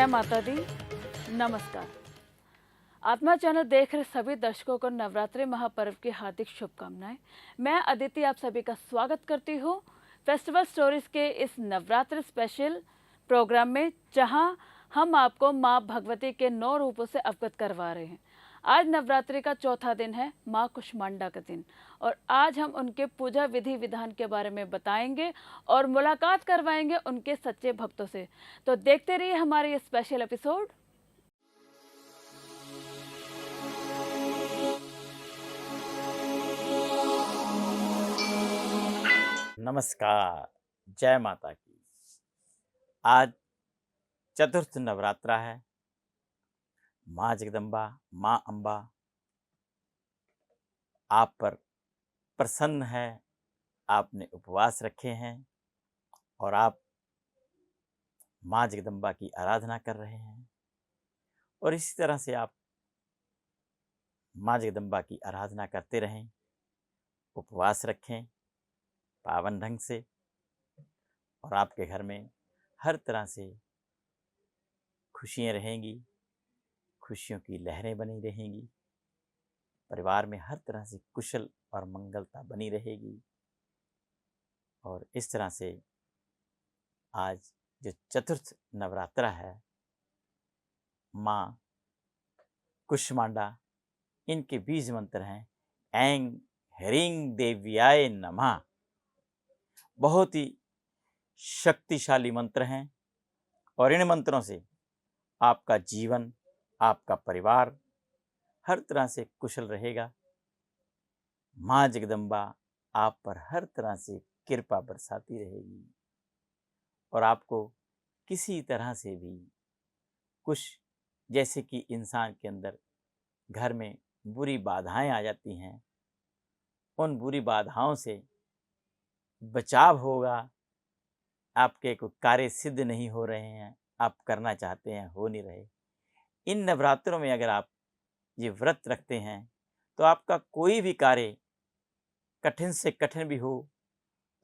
जय माता दी, नमस्कार। आत्मा चैनल देख रहे सभी दर्शकों को नवरात्रि महापर्व की हार्दिक शुभकामनाएं। मैं अदिति आप सभी का स्वागत करती हूं फेस्टिवल स्टोरीज के इस नवरात्रि स्पेशल प्रोग्राम में, जहां हम आपको मां भगवती के 9 रूपों से अवगत करवा रहे हैं। आज नवरात्रि का चौथा दिन है, मां कुष्मांडा का दिन, और आज हम उनके पूजा विधि विधान के बारे में बताएंगे और मुलाकात करवाएंगे उनके सच्चे भक्तों से। तो देखते रहिए हमारे ये स्पेशल एपिसोड। नमस्कार, जय माता की। आज चतुर्थ नवरात्रा है। माँ जगदम्बा, माँ अम्बा आप पर प्रसन्न है। आपने उपवास रखे हैं और आप माँ जगदम्बा की आराधना कर रहे हैं, और इसी तरह से आप माँ जगदम्बा की आराधना करते रहें, उपवास रखें पावन ढंग से, और आपके घर में हर तरह से खुशियाँ रहेंगी, खुशियों की लहरें बनी रहेंगी, परिवार में हर तरह से कुशल और मंगलता बनी रहेगी। और इस तरह से आज जो चतुर्थ नवरात्रा है, माँ कुष्मांडा, इनके बीज मंत्र हैं ऐं ह्रीं देव्याय नमः। बहुत ही शक्तिशाली मंत्र हैं, और इन मंत्रों से आपका जीवन, आपका परिवार हर तरह से कुशल रहेगा। माँ जगदम्बा आप पर हर तरह से कृपा बरसाती रहेगी, और आपको किसी तरह से भी कुछ, जैसे कि इंसान के अंदर घर में बुरी बाधाएं आ जाती हैं, उन बुरी बाधाओं से बचाव होगा। आपके कोई कार्य सिद्ध नहीं हो रहे हैं, आप करना चाहते हैं, हो नहीं रहे, इन नवरात्रों में अगर आप ये व्रत रखते हैं तो आपका कोई भी कार्य कठिन से कठिन भी हो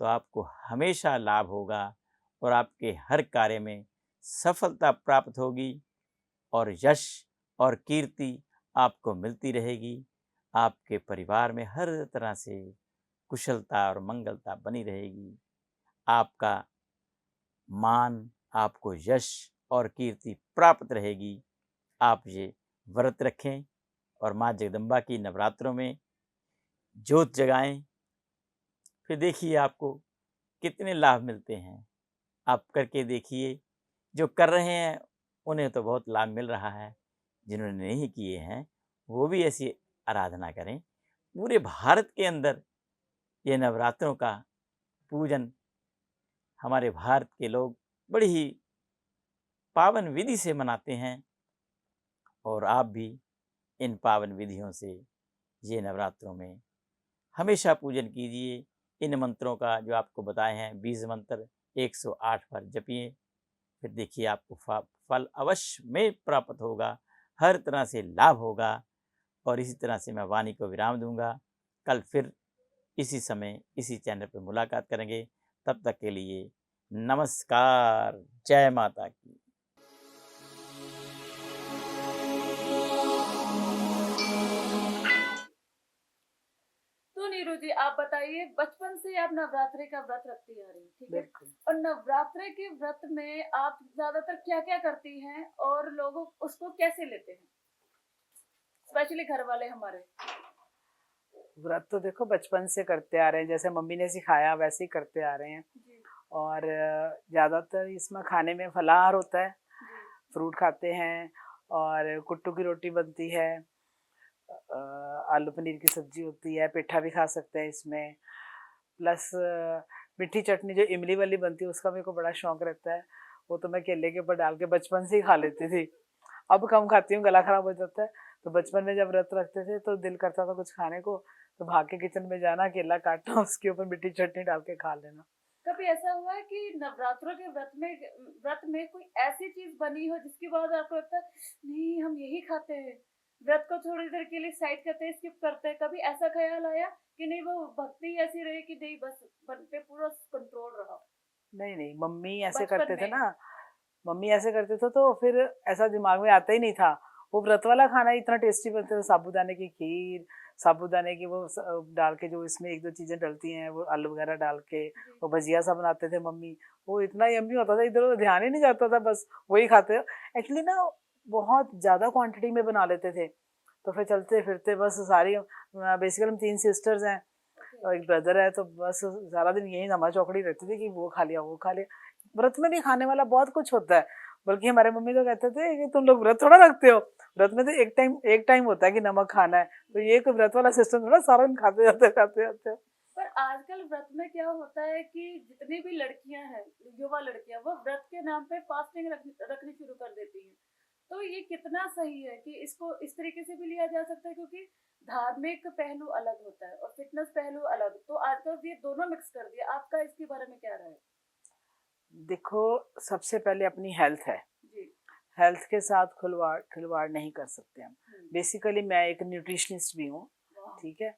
तो आपको हमेशा लाभ होगा, और आपके हर कार्य में सफलता प्राप्त होगी, और यश और कीर्ति आपको मिलती रहेगी। आपके परिवार में हर तरह से कुशलता और मंगलता बनी रहेगी। आपका मान, आपको यश और कीर्ति प्राप्त रहेगी। आप ये व्रत रखें और माँ जगदम्बा की नवरात्रों में ज्योत जगाएं, फिर देखिए आपको कितने लाभ मिलते हैं। आप करके देखिए, जो कर रहे हैं उन्हें तो बहुत लाभ मिल रहा है, जिन्होंने नहीं किए हैं वो भी ऐसी आराधना करें। पूरे भारत के अंदर ये नवरात्रों का पूजन हमारे भारत के लोग बड़ी ही पावन विधि से मनाते हैं, और आप भी इन पावन विधियों से ये नवरात्रों में हमेशा पूजन कीजिए। इन मंत्रों का जो आपको बताए हैं बीज मंत्र 108 बार जपिए, फिर देखिए आपको फल अवश्य में प्राप्त होगा, हर तरह से लाभ होगा। और इसी तरह से मैं वाणी को विराम दूंगा। कल फिर इसी समय इसी चैनल पर मुलाकात करेंगे। तब तक के लिए नमस्कार, जय माता की। तो नीरू जी, आप बताइए, बचपन से आप नवरात्रि का व्रत रखती आ रही हैं, ठीक है? बिल्कुल। और नवरात्रि के व्रत में आप ज्यादातर क्या क्या करती हैं और लोग उसको कैसे लेते हैं, स्पेशली घर वाले हमारे? व्रत तो देखो बचपन से करते आ रहे हैं, जैसे मम्मी ने सिखाया वैसे ही करते आ रहे हैं। जी। और ज़्यादातर इसमें खाने में फलाहार होता है, जी। फ्रूट खाते हैं, और कुट्टू की रोटी बनती है, आलू पनीर की सब्जी होती है, पेठा भी खा सकते हैं इसमें। प्लस मीठी चटनी जो इमली वाली बनती है उसका मेरे को बड़ा शौक रहता है, वो तो मैं केले के ऊपर डाल के बचपन से ही खा लेती थी। अब कम खाती हूँ, गला खराब हो जाता है। तो बचपन में जब व्रत रखते थे तो दिल करता था कुछ खाने को, तो भाग के किचन में जाना, केला काटना, उसके ऊपर मीठी चटनी डाल के खा लेना। कभी ऐसा हुआ है कि नवरात्रों के व्रत में कोई ऐसी चीज बनी हो जिसके बाद आपको लगता है नहीं हम यही खाते हैं, व्रत को थोड़ी देर के लिए साइड करते हैं, स्किप करते हैं? कभी ऐसा ख्याल आया कि नहीं, वो भक्ति ऐसी रही कि नहीं, बस मन पे पूरा कंट्रोल रहा नहीं नहीं, मम्मी ऐसे बचपन करते थे में? ना, मम्मी ऐसे करते थे तो फिर ऐसा दिमाग में आता ही नहीं था। वो व्रत वाला खाना इतना टेस्टी बनता था, साबूदाने की खीर, साबूदाने की वो डाल के जो इसमें एक दो चीजें डलती हैं, वो आलू वगैरह डाल के वो भजिया सा बनाते थे मम्मी, वो इतना यम्मी होता था, इधर उधर ध्यान ही नहीं जाता था, बस वही खाते। एक्चुअली ना बहुत ज्यादा क्वांटिटी में बना लेते थे, तो फिर चलते फिरते बस सारी, बेसिकली हम 3 सिस्टर्स हैं और एक ब्रदर है, तो बस सारा दिन यही नमा चौकड़ी रहती थी कि वो खा लिया वो खा लिया। व्रत में भी खाने वाला बहुत कुछ होता है, बल्कि हमारे मम्मी तो कहते थे कि तुम लोग व्रत थोड़ा रखते हो, व्रत में तो एक टाइम होता है कि नमक खाना है, तो ये कोई व्रत वाला सिस्टम थोड़ा, सारा दिन खाते जाते। पर आजकल व्रत में क्या होता है कि जितनी भी लड़कियां हैं, युवा लड़कियां, वो व्रत के नाम पे फास्टिंग रखनी शुरू कर देती हैं। तो ये कितना सही है कि इसको इस तरीके से भी लिया जा सकता है, क्योंकि धार्मिक पहलू अलग होता है और फिटनेस पहलू अलग, तो आजकल ये दोनों मिक्स कर दिया। आपका इसके बारे में क्या राय है? देखो, सबसे पहले अपनी हेल्थ है, जी। हेल्थ के साथ खिलवाड़ खिलवाड़ नहीं कर सकते हम। हम्म। बेसिकली मैं एक न्यूट्रिशनिस्ट भी हूँ, वाह। ठीक है,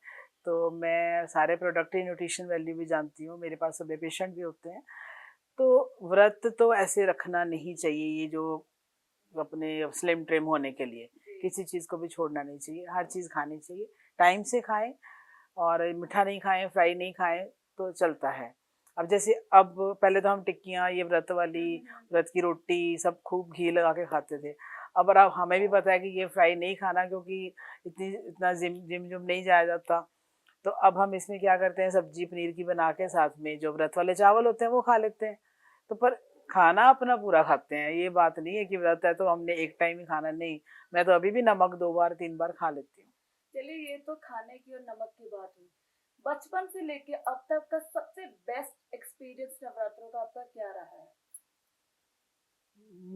तो मैं सारे प्रोडक्टिव न्यूट्रिशन वैल्यू भी जानती हूँ, मेरे पास सब पेशेंट भी होते हैं। तो व्रत तो ऐसे रखना नहीं चाहिए, ये जो अपने स्लिम ट्रिम होने के लिए जी। किसी चीज़ को भी छोड़ना नहीं चाहिए, हर चीज़ खानी चाहिए, टाइम से खाएं, और मीठा नहीं खाएं, फ्राई नहीं खाएं, तो चलता है। अब जैसे अब पहले तो हम टिक्कियाँ, ये व्रत वाली, व्रत की रोटी सब खूब घी लगा के खाते थे। अब हमें भी पता है कि ये फ्राई नहीं खाना, क्योंकि इतना जिम जिम जुम नहीं जाया जाता। तो अब हम इसमें क्या करते हैं, सब्जी पनीर की बना के साथ में जो व्रत वाले चावल होते हैं वो खा लेते हैं। तो पर खाना अपना पूरा खाते हैं, ये बात नहीं है कि व्रत है तो हमने एक टाइम ही खाना, नहीं, मैं तो अभी भी नमक 2 बार 3 बार खा लेती हूँ। चलिए, ये तो खाने की और नमक की बात हुई। बचपन से लेके अब तक का सबसे बेस्ट एक्सपीरियंस नवरात्रों का आपका क्या रहा है?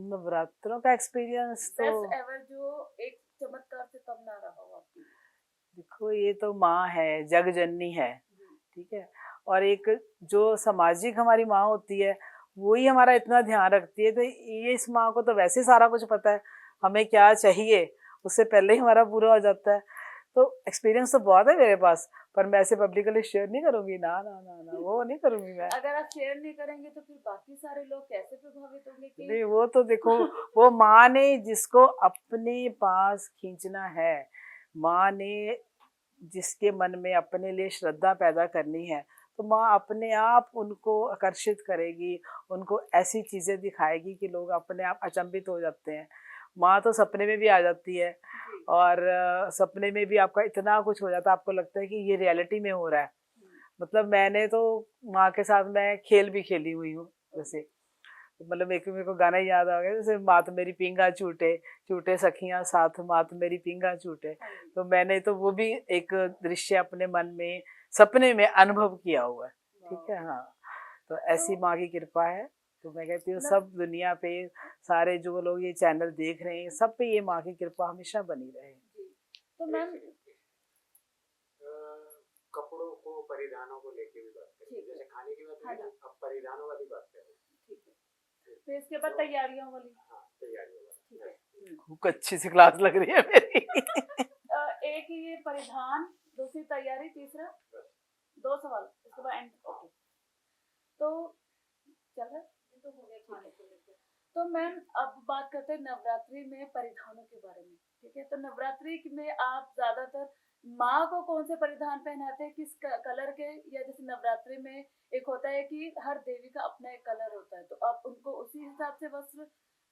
नवरात्रों का एक्सपीरियंस तो बेस्ट एवर जो एक चमत्कार से कम ना रहा हो आपकी। देखो, ये तो माँ है, जग जननी है, जी। ठीक है, और एक जो सामाजिक हमारी माँ होती है, वो ही हमारा इतना ध्यान रखती है, तो ये इस माँ को तो वैसे ही सारा कुछ पता है, हमें क्या चाहिए उससे पहले ही हमारा पूरा हो जाता है। तो एक्सपीरियंस तो बहुत है मेरे पास, पर मैं ऐसे पब्लिकली शेयर नहीं करूंगी, ना ना ना ना, वो नहीं करूंगी मैं। अगर आप शेयर नहीं करेंगे तो फिर बाकी सारे लोग कैसे प्रभावित होंगे कि नहीं, वो तो देखो, वो माँ ने जिसको अपने पास खींचना है, माँ ने जिसके मन में अपने लिए श्रद्धा पैदा करनी है, तो माँ अपने आप उनको आकर्षित करेगी, उनको ऐसी चीजें दिखाएगी कि लोग अपने आप अचंभित हो जाते हैं। माँ तो सपने में भी आ जाती है, जी। और सपने में भी आपका इतना कुछ हो जाता है, आपको लगता है कि ये रियलिटी में हो रहा है। मतलब मैंने तो माँ के साथ मैं खेल भी खेली हुई हूँ, जैसे मतलब एक मेरे को गाना ही याद आ गया, जैसे मात मेरी पींगा छूटे, छूटे सखियां साथ मात मेरी पींगा छूटे। तो मैंने तो वो भी एक दृश्य अपने मन में सपने में अनुभव किया हुआ है, ठीक है, हाँ। तो ऐसी माँ की कृपा है, तो मैं कहती हूँ सब दुनिया पे सारे जो लोग ये चैनल देख रहे हैं, सब पे ये माँ की कृपा हमेशा बनी रहे। तो मैम, कपड़ों को, परिधानों को लेके भी बात करें, ठीक है। जैसे खाने की बात हाँ करें ना, अब परिधानों वाली बात करें। ठीक है, फिर इसके बाद तैयारियों वाली। हाँ, तैयारियों वाली। ठीक है। खूब अच्छी सी क्लास लग रही है मेरी। एक ये परिधान, दूसरी तैयारी, तीसरा 2 सवाल, इसके बाद एंड। ओके, तो चल रहा है, ये तो हो गया खाने को लेकर। तो मैम, अब बात करते हैं नवरात्रि में परिधानों के बारे में, ठीक है? तो नवरात्रि में आप ज्यादातर माँ को कौन से परिधान पहनाते हैं, किस कलर के? या जैसे नवरात्रि में एक होता है कि हर देवी का अपना एक कलर होता है, तो आप उनको उसी हिसाब से वस्त्र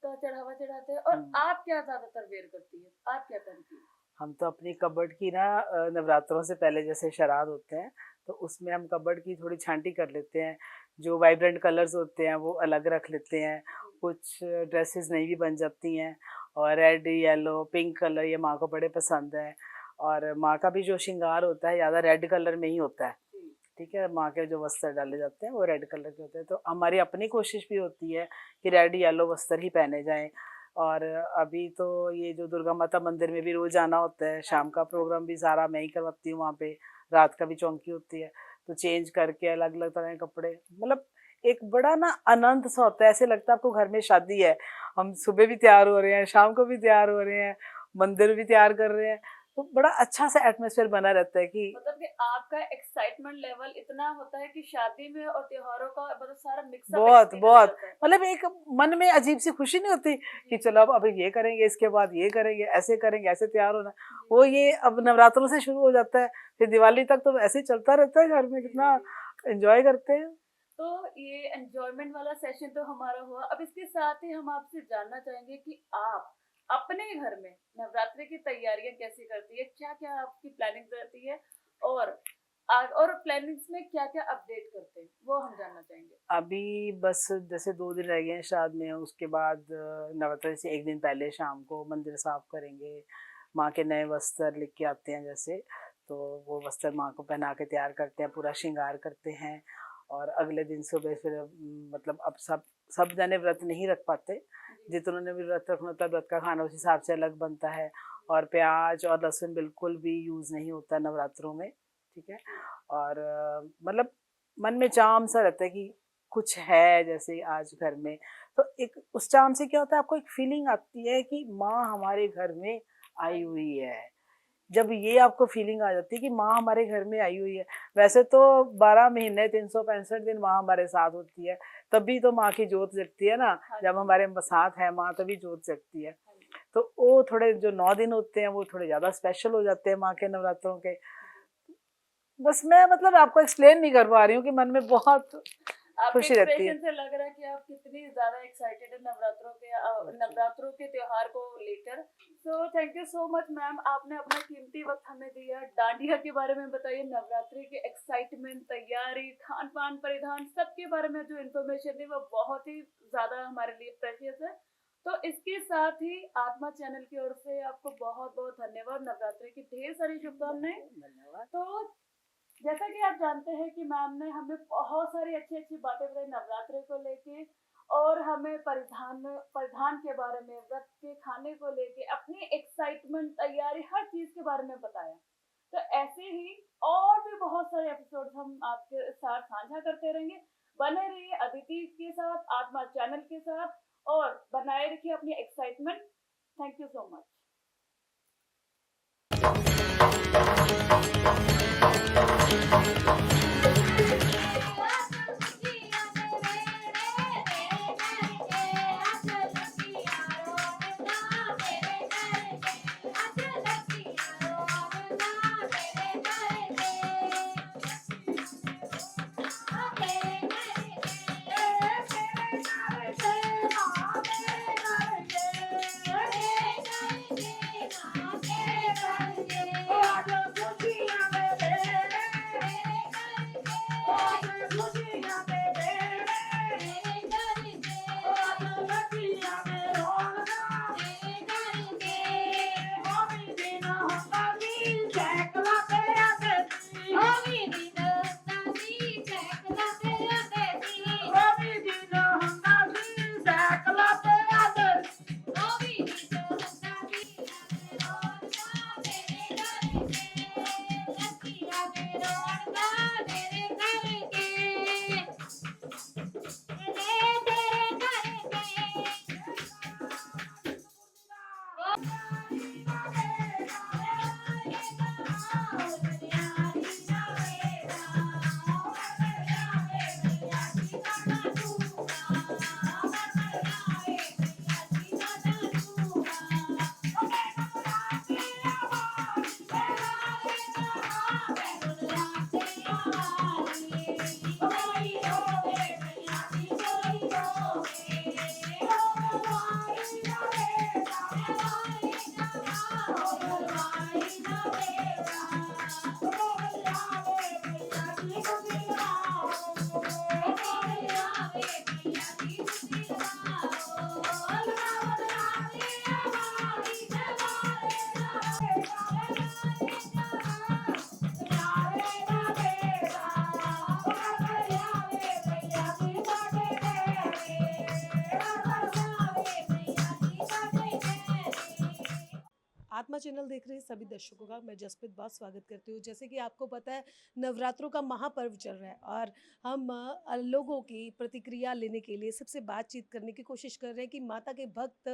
का चढ़ावा चढ़ाते हैं, और आप क्या ज्यादातर वेयर करती है, आप क्या पहनती है? हम तो अपनी कबर्ड की ना नवरात्रों से पहले जैसे शराध होते हैं, तो उसमें हम कबर्ड की थोड़ी छांटी कर लेते हैं, जो वाइब्रेंट कलर्स होते हैं वो अलग रख लेते हैं, कुछ ड्रेसेस नई भी बन जाती हैं, और रेड येलो पिंक कलर ये माँ को बड़े पसंद है, और माँ का भी जो श्रृंगार होता है ज़्यादा रेड कलर में ही होता है, ठीक है, माँ के जो वस्त्र डाले जाते हैं वो रेड कलर के होते हैं। तो हमारी अपनी कोशिश भी होती है कि रेड येलो वस्त्र ही पहने जाएं। और अभी तो ये जो दुर्गा माता मंदिर में भी रोज आना होता है, शाम का प्रोग्राम भी सारा मैं ही करवाती हूँ वहाँ पे, रात का भी चौकी होती है, तो चेंज करके अलग अलग तरह के कपड़े, मतलब एक बड़ा ना आनंद सा होता है, ऐसे लगता है आपको घर में शादी है, हम सुबह भी तैयार हो रहे हैं, शाम को भी तैयार हो रहे हैं, मंदिर भी तैयार कर रहे हैं, तो बड़ा अच्छा सा एटमॉस्फेयर बना रहता है कि मतलब कि आपका एक्साइटमेंट लेवल इतना होता है कि शादी में और त्योहारों का मतलब सारा मिक्सअप बहुत बहुत मतलब एक मन में अजीब सी खुशी नहीं होती कि चलो अब ये करेंगे, इसके बाद ये करेंगे, ऐसे तैयार होना। वो ये अब नवरात्रों से शुरू हो जाता है, फिर दिवाली तक तो ऐसे ही चलता रहता है घर में, कितना एंजॉय करते हैं। तो ये एंजॉयमेंट वाला सेशन तो हमारा हुआ। अब इसके साथ ही हम आपसे जानना चाहेंगे कि आप अपने घर में नवरात्रि की तैयारियां कैसे करती है, क्या क्या आपकी प्लानिंग रहती है और प्लानिंग्स में क्या क्या अपडेट करते हैं, वो हम जानना चाहेंगे। अभी बस जैसे 2 दिन रह गए हैं श्राद्ध में, उसके बाद नवरात्रि से 1 दिन पहले शाम को मंदिर साफ करेंगे, माँ के नए वस्त्र लेके आते हैं जैसे, तो वो वस्त्र माँ को पहना के तैयार करते हैं, पूरा श्रृंगार करते हैं। और अगले दिन सुबह फिर मतलब अब सब जने व्रत नहीं रख पाते, जितनों ने भी व्रत रखना होता है व्रत का खाना उस हिसाब से अलग बनता है। और प्याज और लहसुन बिल्कुल भी यूज़ नहीं होता नवरात्रों में, ठीक है। और मतलब मन में चाम सा रहता है कि कुछ है जैसे आज घर में, तो एक उस चाम से क्या होता है, आपको एक फीलिंग आती है कि माँ हमारे घर में आई हुई है। जब ये आपको फीलिंग आ जाती है कि माँ हमारे घर में आई हुई है, वैसे तो 12 महीने 365 दिन माँ हमारे साथ होती है, तभी तो माँ की जोत जगती है ना। जब हमारे साथ है माँ तभी जोत जगती है। तो वो थोड़े जो 9 दिन होते हैं वो थोड़े ज़्यादा स्पेशल हो जाते हैं माँ के नवरात्रों के। बस मैं मतलब आपको एक्सप्लेन नहीं कर पा रही हूँ कि मन में बहुत खुशी रहती है। से लग रहा है कि आप कितनी ज्यादा एक्साइटेड है नवरात्रों के त्योहार को लेकर। So thank you so much ma'am, आपने अपना कीमती वक्त हमें दिया, डांडिया के बारे में बताइए, नवरात्रि के एक्साइटमेंट, तैयारी, खान पान, परिधान, सबके बारे में जो इन्फॉर्मेशन दी वो बहुत ही ज्यादा हमारे लिए प्रेशियस है। तो इसके साथ ही आत्मा चैनल की ओर से आपको बहुत बहुत धन्यवाद, नवरात्रि की ढेर सारी शुभकामनाएं। धन्यवाद। तो जैसा कि आप जानते हैं कि मैम ने हमें बहुत सारी अच्छी अच्छी बातें बताई नवरात्रि को लेके, और हमें परिधान के बारे में, व्रत के खाने को लेके, अपनी एक्साइटमेंट, तैयारी, हर चीज के बारे में बताया। तो ऐसे ही और भी बहुत सारे एपिसोड हम आपके साथ साझा करते रहेंगे। बने रहिए अदिति के साथ, आत्मा चैनल के साथ, और बनाए रखिए अपनी excitement. Thank you so much. आत्मा चैनल देख रहे सभी दर्शकों का मैं जसप्रीत बहुत स्वागत करती हूँ। जैसे कि आपको पता है नवरात्रों का महापर्व चल रहा है और हम लोगों की प्रतिक्रिया लेने के लिए सबसे बातचीत करने की कोशिश कर रहे हैं कि माता के भक्त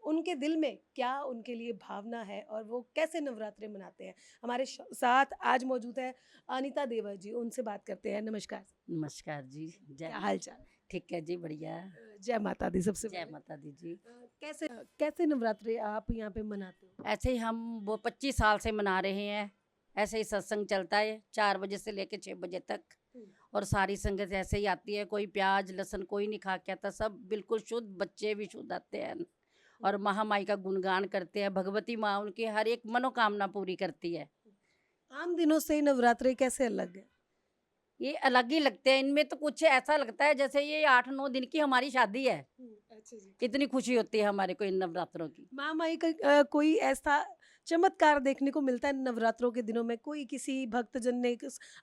उनके दिल में क्या उनके लिए भावना है और वो कैसे नवरात्रे मनाते हैं। हमारे साथ आज मौजूद है अनीता देवर जी, उनसे बात करते हैं। नमस्कार। नमस्कार जी। जय क्या हाल चाल? ठीक है जी, बढ़िया। जय माता दी। सबसे जय पहले माता दी जी। कैसे कैसे नवरात्रे आप यहाँ पे मनाते हो? ऐसे ही हम वो 25 साल से मना रहे हैं। ऐसे ही सत्संग चलता है 4 बजे से लेकर 6 बजे तक और सारी संगत ऐसे ही आती है। कोई प्याज लहसुन कोई नहीं खा के आता, सब बिल्कुल शुद्ध, बच्चे भी शुद्ध आते हैं और महामाई का गुणगान करते हैं। भगवती माँ उनकी हर एक मनोकामना पूरी करती है। आम दिनों से नवरात्रे कैसे अलग है? ये अलग ही लगते हैं। इनमें तो कुछ ऐसा लगता है जैसे ये 8-9 दिन की हमारी शादी है। अच्छा जी। इतनी खुशी होती है हमारे को इन नवरात्रों की। महामाई का कोई ऐसा चमत्कार देखने को मिलता है नवरात्रों के दिनों में? कोई किसी भक्तजन ने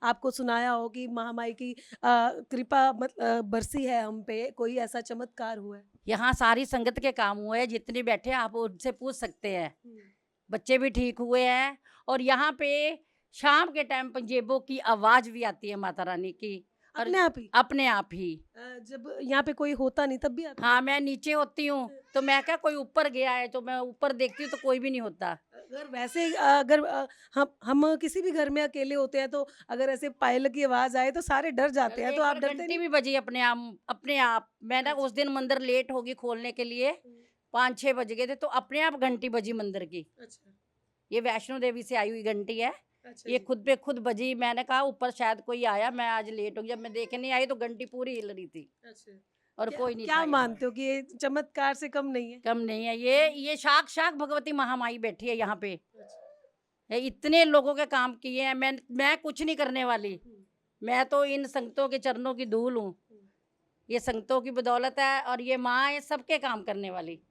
आपको सुनाया हो कि महामाई की कृपा बरसी है हम पे, कोई ऐसा चमत्कार हुआ है? यहाँ सारी संगत के काम हुए हैं, जितने बैठे हैं आप उनसे पूछ सकते हैं। बच्चे भी ठीक हुए हैं और यहाँ पे शाम के टाइम पंजेबों की आवाज भी आती है माता रानी की। और अपने आप ही? अपने आप ही। जब यहाँ पे कोई होता नहीं तब भी आता? हाँ, मैं नीचे होती हूँ तो मैं क्या, कोई ऊपर गया है तो मैं ऊपर देखती हूँ तो कोई भी नहीं होता। अगर वैसे अगर हम किसी भी घर में अकेले होते हैं तो अगर ऐसे पायल की आवाज आए तो सारे डर जाते हैं, तो आप डरते घंटी नहीं? भी बजी अपने आप। मैं ना उस दिन मंदिर लेट होगी खोलने के लिए, 5-6 बज गए थे तो अपने आप घंटी बजी मंदिर की। अच्छा ये वैष्णो देवी से आई हुई घंटी है। अच्छा ये जी। खुद पे खुद बजी। मैंने कहा ऊपर शायद कोई आया, मैं आज लेट हो गई। जब मैं देखने आई तो घंटी पूरी हिल रही थी अच्छा। और कोई नहीं था क्या यहाँ। मानते हो कि ये चमत्कार से कम नहीं है? कम नहीं है। ये साक्षात भगवती महामाई बैठी है यहाँ पे। ये इतने लोगों के काम किए हैं। मैं कुछ नहीं करने वाली। मैं तो इन संगतों के चरणों की धूल हूँ। ये संगतों की बदौलत है और ये माँ है सबके काम करने वाली।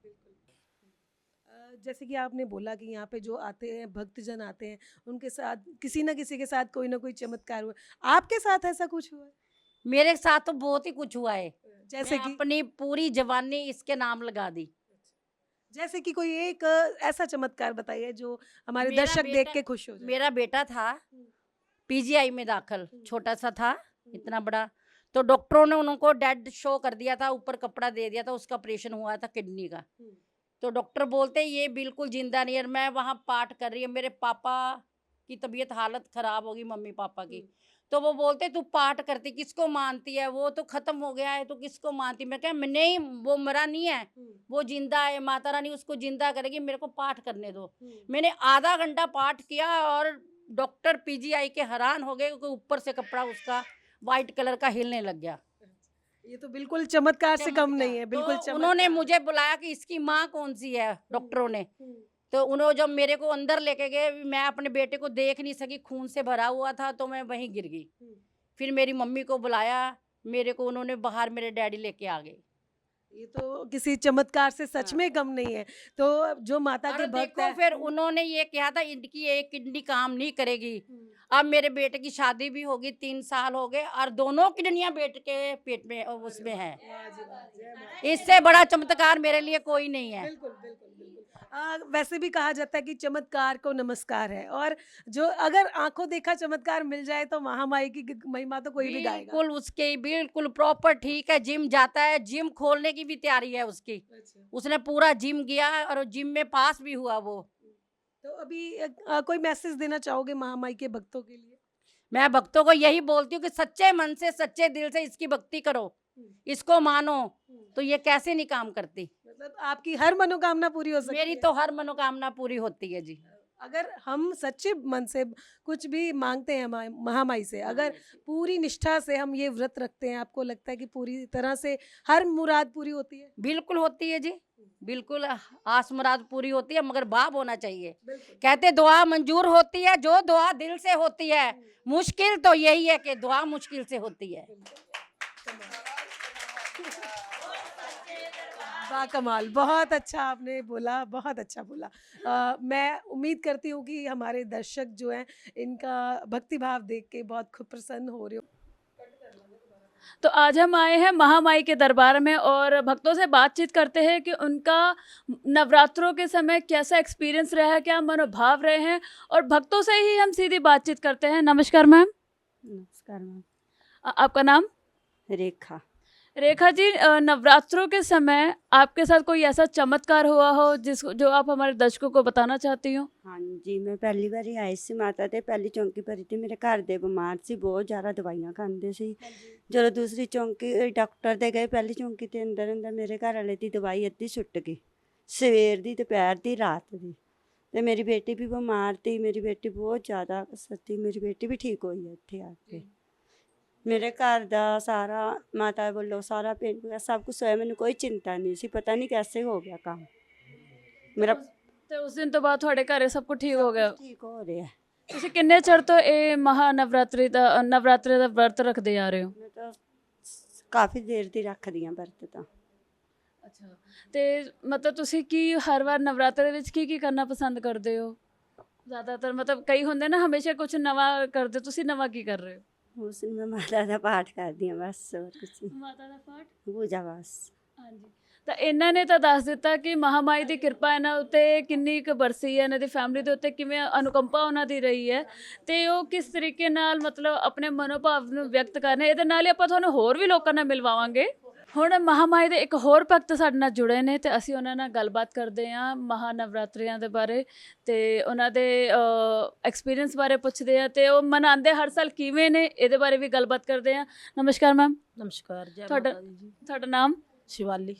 जैसे कि आपने बोला कि यहाँ पे जो आते हैं भक्तजन आते हैं उनके साथ किसी न किसी के साथ कोई ना कोई चमत्कार हुआ। आपके साथ ऐसा कुछ हुआ है? मेरे साथ तो बहुत ही कुछ हुआ है। जैसे मैं कि अपनी पूरी जवानी इसके नाम लगा दी। जैसे कि कोई एक ऐसा चमत्कार बताइए जो हमारे मेरा दर्शक देख बेटा- के खुश हो जाए। मेरा बेटा था पीजीआई में दाखिल, छोटा सा था, इतना बड़ा। तो डॉक्टरों ने उनको डेड शो कर दिया था, ऊपर कपड़ा दे दिया था। उसका ऑपरेशन हुआ था किडनी का। तो डॉक्टर बोलते ये बिल्कुल जिंदा नहीं है। और मैं वहाँ पाठ कर रही है, मेरे पापा की तबीयत हालत खराब होगी, मम्मी पापा की। तो वो बोलते तू पाठ करती किसको मानती है, वो तो खत्म हो गया है तो किसको मानती। मैं क्या, नहीं वो मरा नहीं है, वो जिंदा है। माता रानी उसको जिंदा करेगी, मेरे को पाठ करने दो। मैंने आधा घंटा पाठ किया और डॉक्टर पीजीआई के हैरान हो गए कि ऊपर से कपड़ा उसका वाइट कलर का हिलने लग गया। ये तो बिल्कुल चमत्कार से कम नहीं है, बिल्कुल तो उन्होंने मुझे बुलाया कि इसकी माँ कौन सी है, डॉक्टरों ने। तो उन्होंने जब मेरे को अंदर लेके गए, मैं अपने बेटे को देख नहीं सकी, खून से भरा हुआ था, तो मैं वहीं गिर गई। फिर मेरी मम्मी को बुलाया, मेरे को उन्होंने बाहर, मेरे डैडी लेके आ गए। ये तो किसी चमत्कार से सच में कम नहीं है। तो जो माता के और भक्त देखो हैं फिर उन्होंने ये कहा था इनकी एक किडनी काम नहीं करेगी। अब मेरे बेटे की शादी भी होगी, 3 साल हो गए और दोनों किडनियां बेटे के पेट में उसमें है। इससे बड़ा चमत्कार मेरे लिए कोई नहीं है। बिल्कुल बिल्कुल बिल्कुल। वैसे भी कहा जाता है कि चमत्कार को नमस्कार है और जो अगर आंखों देखा चमत्कार मिल जाए तो महामाई की महिमा तो कोई भी गाएगा। बिल्कुल उसके बिल्कुल प्रॉपर ठीक है। जिम जाता है, जिम खोलने की भी तैयारी है उसकी। उसने पूरा जिम किया और जिम में पास भी हुआ वो। तो अभी कोई मैसेज देना चाहोगे महामाई के भक्तों के लिए? मैं भक्तों को यही बोलती हूँ कि सच्चे मन से सच्चे दिल से इसकी भक्ति करो, इसको मानो, तो ये कैसे नहीं काम करती। मतलब आपकी हर मनोकामना पूरी हो सकती है? मेरी तो हर मनोकामना पूरी होती है जी। अगर हम सच्चे मन से कुछ भी मांगते हैं महामाई से, अगर पूरी निष्ठा से हम ये व्रत रखते हैं, आपको लगता है कि पूरी तरह से हर मुराद पूरी होती है? बिल्कुल होती है जी, बिल्कुल आस मुराद पूरी होती है, मगर भाव होना चाहिए। कहते दुआ मंजूर होती है जो दुआ दिल से होती है। मुश्किल तो यही है कि दुआ मुश्किल से होती है। कमाल, बहुत अच्छा आपने बोला, बहुत अच्छा बोला। मैं उम्मीद करती हूँ कि हमारे दर्शक जो हैं इनका भक्ति भाव देख के बहुत खुद प्रसन्न हो रहे हो। तो आज हम आए हैं महामाई के दरबार में और भक्तों से बातचीत करते हैं कि उनका नवरात्रों के समय कैसा एक्सपीरियंस रहा है, क्या मनोभाव रहे हैं, और भक्तों से ही हम सीधी बातचीत करते हैं। नमस्कार मैम। नमस्कार मैम। आपका नाम? रेखा। रेखा जी, नवरात्रों के समय आपके साथ कोई ऐसा चमत्कार हुआ हो जो आप हमारे दर्शकों को बताना चाहती हो? हाँ जी, मैं पहली बारी आई सी माता ते पहली चौंकी भरी थी। मेरे घर दे बीमार सी, बहुत ज़्यादा दवाइयां खांदे सी। जो दूसरी चौंकी डॉक्टर दे गए, पहली चौंकी ते अंदर अंदर मेरे घर वाले दी दवाई अद्धी सुट गई, सवेर दी, दोपहर दी, रात दी। ते मेरी बेटी भी बीमार थी, मेरी बेटी बहुत ज़्यादा सती, मेरी बेटी भी ठीक हुई है इत्थे आके। मेरे घर दा सारा माता बोलो सारा पिंड सब कुछ होया, मैंने कोई चिंता नहीं सी, पता नहीं कैसे हो गया काम मेरा। ਤੇ ਉਸ ਦਿਨ ਤੋਂ ਬਾਅਦ ਤੁਹਾਡੇ ਘਰੇ ਸਭ ਕੁਝ ਠੀਕ ਹੋ ਗਿਆ? ठीक हो रहा है। ਤੁਸੀਂ ਕਿੰਨੇ ਚਿਰ ਤੋਂ ਇਹ ਨਵਰਾਤਰੇ ਦਾ ਵਰਤ ਰੱਖਦੇ ਆ ਰਹੇ ਹੋ? मैं तो काफ़ी देर दी रख दियां बरत तो। ਅੱਛਾ, ਤੇ ਮਤਲਬ ਤੁਸੀਂ ਕੀ ਹਰ ਵਾਰ ਨਵਰਾਤਰੇ ਵਿੱਚ ਕੀ ਕਰਨਾ ਪਸੰਦ ਕਰਦੇ ਹੋ? ਜ਼ਿਆਦਾਤਰ ਮਤਲਬ ਕਈ ਹੁੰਦੇ ਨਾ ਹਮੇਸ਼ਾ ਕੁਝ ਨਵਾਂ ਕਰਦੇ, ਤੁਸੀਂ ਨਵਾਂ ਕੀ ਕਰ ਰਹੇ ਹੋ? उस दिन मैं माता का पाठ कर दिया बस, और कुछ नहीं। ਮਾਤਾ ਦਾ ਪਾਠ। पूजा बस। ਹਾਂਜੀ, ਤਾਂ ਇਹਨਾਂ ਨੇ ਤਾਂ ਦੱਸ ਦਿੱਤਾ ਕਿ ਮਹਾਮਾਈ ਦੀ ਕਿਰਪਾ ਇਹਨਾਂ ਉੱਤੇ ਕਿੰਨੀ ਕੁ ਬਰਸੀ ਹੈ, ਇਹਨਾਂ ਦੀ ਫੈਮਿਲੀ ਦੇ ਉੱਤੇ ਕਿਵੇਂ ਅਨੁਕੰਪਾ ਉਹਨਾਂ ਦੀ ਰਹੀ ਹੈ, ਤੇ ਉਹ ਕਿਸ ਤਰੀਕੇ ਨਾਲ ਮਤਲਬ ਆਪਣੇ ਮਨੋਭਾਵ ਨੂੰ ਵਿਅਕਤ ਕਰਨੇ। ਇਹਦੇ ਨਾਲ ਹੀ ਆਪਾਂ ਤੁਹਾਨੂੰ ਹੋਰ ਵੀ ਲੋਕਾਂ ਨਾਲ ਮਿਲਵਾਵਾਂਗੇ। ਹੁਣ ਮਹਾਮਾਈ ਦੇ ਇੱਕ ਹੋਰ ਭਗਤ ਸਾਡੇ ਨਾਲ ਜੁੜੇ ਨੇ ਤੇ ਅਸੀਂ ਉਹਨਾਂ ਨਾਲ ਗੱਲਬਾਤ ਕਰਦੇ ਹਾਂ ਮਹਾਨਵਰਾਤਰਿਆਂ ਦੇ ਬਾਰੇ ਤੇ ਉਹਨਾਂ ਦੇ ਐਕਸਪੀਰੀਅੰਸ ਬਾਰੇ ਪੁੱਛਦੇ ਆ ਤੇ ਉਹ ਮਨਾਉਂਦੇ ਹਰ ਸਾਲ ਕਿਵੇਂ ਨੇ, ਇਹਦੇ ਬਾਰੇ ਵੀ ਗੱਲਬਾਤ ਕਰਦੇ ਹਾਂ। ਨਮਸਕਾਰ ਮੈਮ। ਨਮਸਕਾਰ। ਜੈ ਤੁਹਾਡਾ ਮਾਤਾ ਦੀ ਜੀ। ਤੁਹਾਡਾ ਨਾਮ? शिवाली।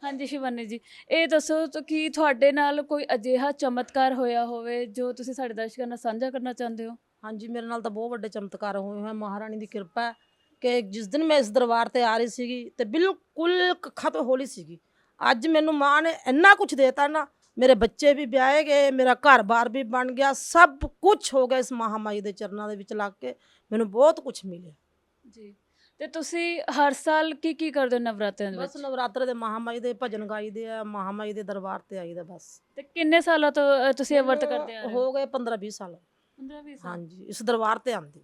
ਹਾਂਜੀ ਸ਼ਿਵਾਨੀ ਜੀ, ਇਹ ਦੱਸੋ ਤਾਂ ਕਿ ਤੁਹਾਡੇ ਨਾਲ ਕੋਈ ਅਜਿਹਾ ਚਮਤਕਾਰ ਹੋਇਆ ਹੋਵੇ ਜੋ ਤੁਸੀਂ ਸਾਡੇ ਦਰਸ਼ਕਾਂ ਨਾਲ ਸਾਂਝਾ ਕਰਨਾ ਚਾਹੁੰਦੇ ਹੋ? ਹਾਂਜੀ, ਮੇਰੇ ਨਾਲ ਤਾਂ ਬਹੁਤ ਵੱਡੇ ਚਮਤਕਾਰ ਹੋਏ ਹੋਏ। ਮਹਾਰਾਣੀ ਦੀ ਕਿਰਪਾ ਹੈ ਕਿ ਜਿਸ ਦਿਨ ਮੈਂ ਇਸ ਦਰਬਾਰ ਤੇ ਆ ਰਹੀ ਸੀਗੀ ਤੇ ਬਿਲਕੁਲ ਕੱਖਾਂ ਤੋਂ ਹੌਲੀ ਸੀਗੀ। ਅੱਜ ਮੈਨੂੰ ਮਾਂ ਨੇ ਇੰਨਾ ਕੁਝ ਦੇਤਾ ਨਾ, ਮੇਰੇ ਬੱਚੇ ਵੀ ਵਿਆਹੇ ਗਏ, ਮੇਰਾ ਘਰ-ਬਾਰ ਵੀ ਬਣ ਗਿਆ, ਸਭ ਕੁਝ ਹੋ ਗਿਆ ਇਸ ਮਹਾਮਾਈ ਦੇ ਚਰਨਾਂ ਦੇ ਵਿੱਚ ਲੱਗ ਕੇ। ਮੈਨੂੰ ਬਹੁਤ ਕੁਝ ਮਿਲਿਆ ਜੀ। ਤੇ ਤੁਸੀਂ ਹਰ ਸਾਲ ਕੀ ਕਰਦੇ ਹੋ ਨਵਰਾਤਰਿਆਂ ਦੇ ਬਸ ਵਿੱਚ? ਨਵਰਾਤਰੇ ਦੇ ਮਹਾਮਾਈ ਦੇ ਭਜਨ ਗਾਈਦੇ ਆ, ਮਹਾਮਾਈ ਦੇ ਦਰਬਾਰ ਤੇ ਆਈਦਾ ਬਸ। ਤੇ ਕਿੰਨੇ ਸਾਲਾਂ ਤੋਂ ਤੁਸੀਂ ਇਹ ਵਰਤ ਕਰਦੇ ਆ ਰਹੇ ਹੋ? ਹੋ ਗਏ 15-20 ਸਾਲ। 15-20 ਸਾਲ। ਹਾਂਜੀ, ਇਸ ਦਰਬਾਰ ਤੇ ਆਉਂਦੀ।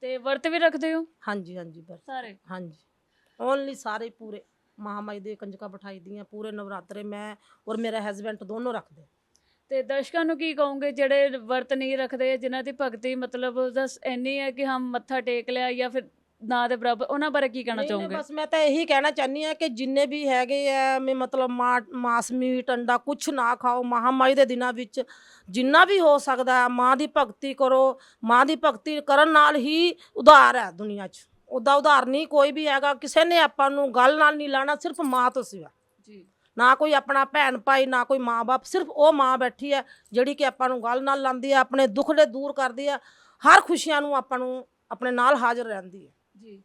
ਤੇ ਵਰਤ ਵੀ ਰੱਖਦੇ ਹੋ ਹਾਂਜੀ ਹਾਂਜੀ ਬਸ ਸਾਰੇ? ਹਾਂਜੀ, ਓਨਲੀ ਸਾਰੇ ਪੂਰੇ ਮਹਾਮਾਈ ਦੇ ਕੰਜਕਾਂ ਬਿਠਾਈ ਦੀਆਂ ਪੂਰੇ ਨਵਰਾਤਰੇ ਮੈਂ ਔਰ ਮੇਰਾ ਹਸਬੈਂਡ ਦੋਨੋਂ ਰੱਖਦੇ। ਤੇ ਦਰਸ਼ਕਾਂ ਨੂੰ ਕੀ ਕਹੋਗੇ ਜਿਹੜੇ ਵਰਤ ਨਹੀਂ ਰੱਖਦੇ, ਜਿਨ੍ਹਾਂ ਦੀ ਭਗਤੀ ਮਤਲਬ ਬਸ ਇੰਨੀ ਹੈ ਕਿ ਹਮ ਮੱਥਾ ਟੇਕ ਲਿਆ ਜਾਂ ਫਿਰ ਨਾ ਦੇ ਬਰਾਬਰ, ਉਹਨਾਂ ਬਾਰੇ ਕੀ ਕਹਿਣਾ ਚਾਹੋਗੇ? ਬਸ ਮੈਂ ਤਾਂ ਇਹੀ ਕਹਿਣਾ ਚਾਹੁੰਦੀ ਹਾਂ ਕਿ ਜਿੰਨੇ ਵੀ ਹੈਗੇ ਆ ਮੈਂ ਮਤਲਬ ਮਾਸ ਮੀਟ ਅੰਡਾ ਕੁਛ ਨਾ ਖਾਓ। ਮਹਾਮਾਈ ਦੇ ਦਿਨਾਂ ਵਿੱਚ ਜਿੰਨਾ ਵੀ ਹੋ ਸਕਦਾ ਮਾਂ ਦੀ ਭਗਤੀ ਕਰੋ। ਮਾਂ ਦੀ ਭਗਤੀ ਕਰਨ ਨਾਲ ਹੀ ਉਧਾਰ ਹੈ ਦੁਨੀਆ 'ਚ, ਉੱਦਾਂ ਉਧਾਰ ਨਹੀਂ ਕੋਈ ਵੀ ਹੈਗਾ। ਕਿਸੇ ਨੇ ਆਪਾਂ ਨੂੰ ਗੱਲ ਨਾਲ ਨਹੀਂ ਲਾਣਾ, ਸਿਰਫ ਮਾਂ ਤੋਂ ਸਿਵਾ ਜੀ। ਨਾ ਕੋਈ ਆਪਣਾ ਭੈਣ ਭਾਈ, ਨਾ ਕੋਈ ਮਾਂ ਬਾਪ, ਸਿਰਫ ਉਹ ਮਾਂ ਬੈਠੀ ਹੈ ਜਿਹੜੀ ਕਿ ਆਪਾਂ ਨੂੰ ਗੱਲ ਨਾਲ ਲਾਉਂਦੀ ਹੈ, ਆਪਣੇ ਦੁੱਖੜੇ ਦੂਰ ਕਰਦੀ ਹੈ, ਹਰ ਖੁਸ਼ੀਆਂ ਨੂੰ ਆਪਾਂ ਨੂੰ ਆਪਣੇ ਨਾਲ ਹਾਜ਼ਰ ਰਹਿੰਦੀ ਹੈ ਜੀ।